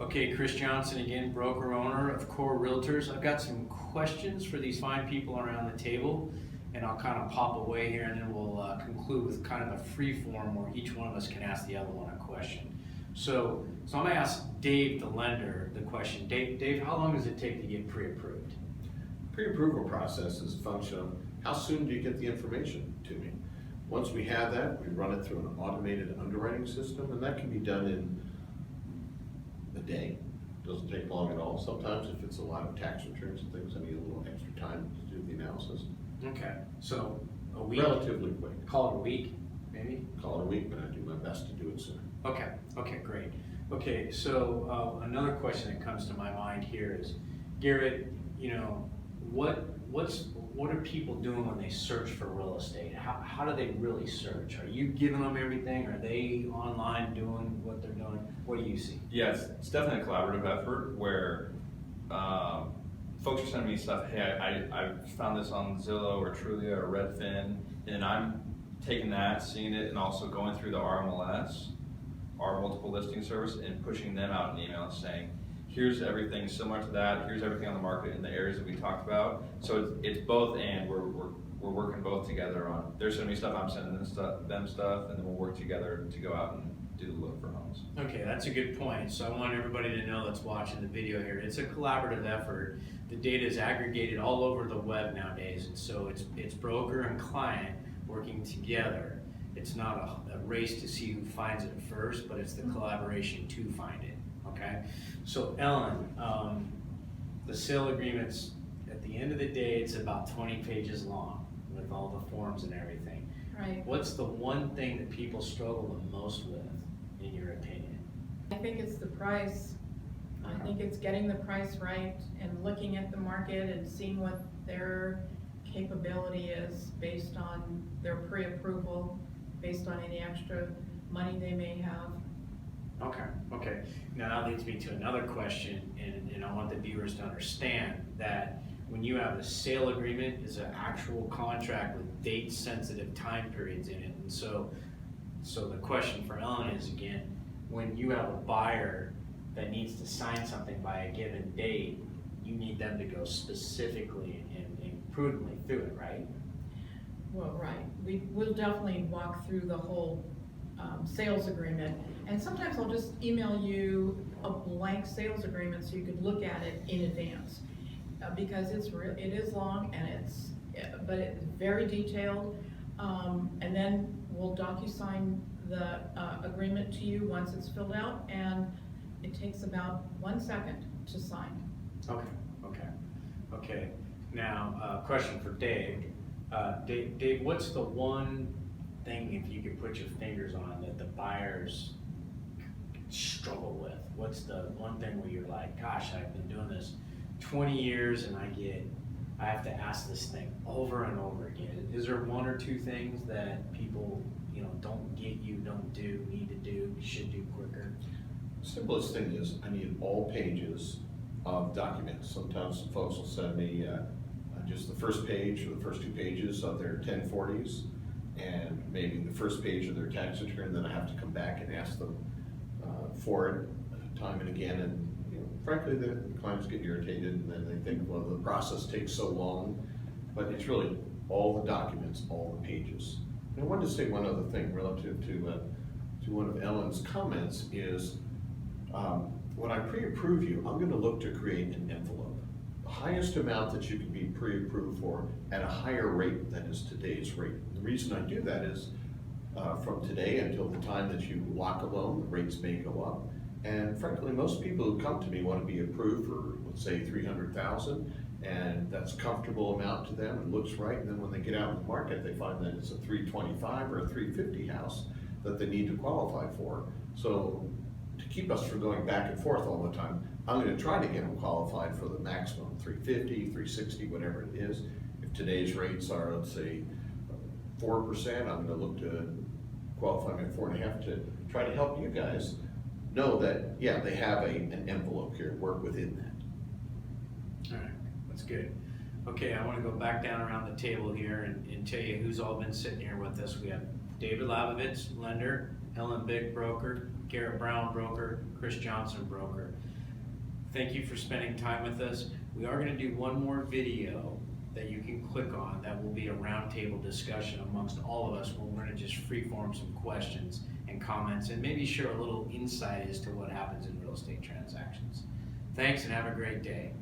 Okay, Chris Johnson again, broker owner of Core Realtors. I've got some questions for these fine people around the table, and I'll kind of pop away here, and then we'll conclude with kind of a free form where each one of us can ask the other one a question. So I'm gonna ask Dave, the lender, the question. Dave, how long does it take to get pre-approved? Pre-approval process is a function of how soon do you get the information to me. Once we have that, we run it through an automated underwriting system, and that can be done in a day. Doesn't take long at all. Sometimes if it's a lot of tax returns and things, I need a little extra time to do the analysis. Okay, so a week? Relatively quick. Call it a week, maybe? Call it a week, but I do my best to do it sooner. Okay, great. Okay, so another question that comes to my mind here is, Garrett, you know, what are people doing when they search for real estate? How do they really search? Are you giving them everything? Are they online doing what they're doing? What do you see? Yeah, it's definitely a collaborative effort where folks are sending me stuff. Hey, I found this on Zillow or Trulia or Redfin, and I'm taking that, seeing it, and also going through the RMLS, our multiple listing service, and pushing them out an email saying, here's everything similar to that, here's everything on the market in the areas that we talked about. So it's both, and we're working both together on, they're sending me stuff, I'm sending them stuff, and then we'll work together to go out and do the look for homes. Okay, that's a good point. So I want everybody to know that's watching the video here, it's a collaborative effort. The data is aggregated all over the web nowadays, and so it's broker and client working together. It's not a race to see who finds it first, but it's the collaboration to find it, okay? So Ellen, the sale agreements, at the end of the day, it's about 20 pages long with all the forms and everything. Right. What's the one thing that people struggle the most with, in your opinion? I think it's the price. I think it's getting the price right and looking at the market and seeing what their capability is based on their pre-approval, based on any extra money they may have. Okay. Now that leads me to another question, and I want the viewers to understand that when you have a sale agreement, it's an actual contract with date-sensitive time periods in it. And so the question for Ellen is, again, when you have a buyer that needs to sign something by a given date, you need them to go specifically and prudently through it, right? Well, right. We'll definitely walk through the whole sales agreement. And sometimes I'll just email you a blank sales agreement so you could look at it in advance. Because it is long, and but it's very detailed. And then we'll DocuSign the agreement to you once it's filled out, and it takes about 1 second to sign. Okay. Now, question for Dave. Dave, what's the one thing, if you could put your fingers on, that the buyers struggle with? What's the one thing where you're like, gosh, I've been doing this 20 years and I have to ask this thing over and over again? Is there one or two things that people, don't get, don't do, need to do, should do quicker? Simplest thing is I need all pages of documents. Sometimes folks will send me just the first page or the first 2 pages of their 1040s, and maybe the first page of their tax return. Then I have to come back and ask them for it time and again. And frankly, the clients get irritated, and then they think, well, the process takes so long. But it's really all the documents, all the pages. And I wanted to say one other thing relative to one of Ellen's comments is, when I pre-approve you, I'm going to look to create an envelope. The highest amount that you can be pre-approved for at a higher rate than is today's rate. The reason I do that is from today until the time that you lock a loan, the rates may go up. And frankly, most people who come to me want to be approved for, let's say, $300,000, and that's a comfortable amount to them and looks right. And then when they get out in the market, they find that it's a $325,000 or a $350,000 house that they need to qualify for. So to keep us from going back and forth all the time, I'm going to try to get them qualified for the maximum $350,000, $360,000, whatever it is. If today's rates are, let's say, 4%, I'm going to look to qualify them at 4.5% to try to help you guys know that, yeah, they have an envelope here, work within that. All right, that's good. Okay, I want to go back down around the table here and tell you who's all been sitting here with us. We have David Lavovitz, lender, Ellen Bick, broker, Garrett Brown, broker, Chris Johnson, broker. Thank you for spending time with us. We are gonna do one more video that you can click on that will be a roundtable discussion amongst all of us, where we're gonna just freeform some questions and comments and maybe share a little insight as to what happens in real estate transactions. Thanks and have a great day.